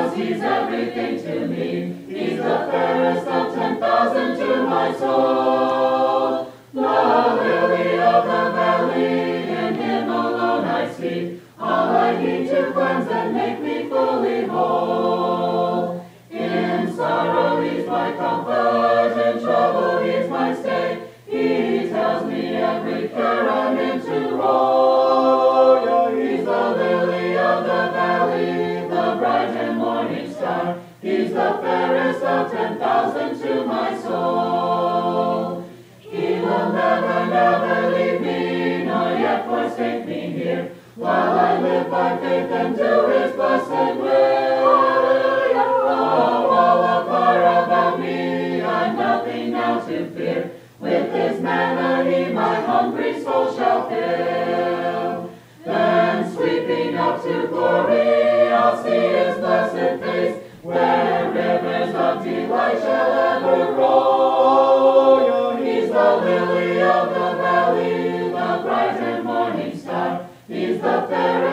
'cause he's everything to me. He's the fairest of 10,000 to my soul. The lily of the valley, in him alone I see all I need to cleanse and make me fully whole. In sorrow he's my comfort, in trouble he's my stay. He tells me every care I'm in to roll. He's the lily of the valley, the bright and morning star. He's the fairest of 10,000 to my soul. He will never, never leave me, nor yet forsake me here, while I live by faith and do his blessed will. All afar about me, I've nothing now to fear. With his manna he my hungry soul shall fill. Then sweeping up to glory, I'll see his blessed face, where rivers of delight shall ever roll. He's the lily of the valley, the bright and morning star. He's the fairest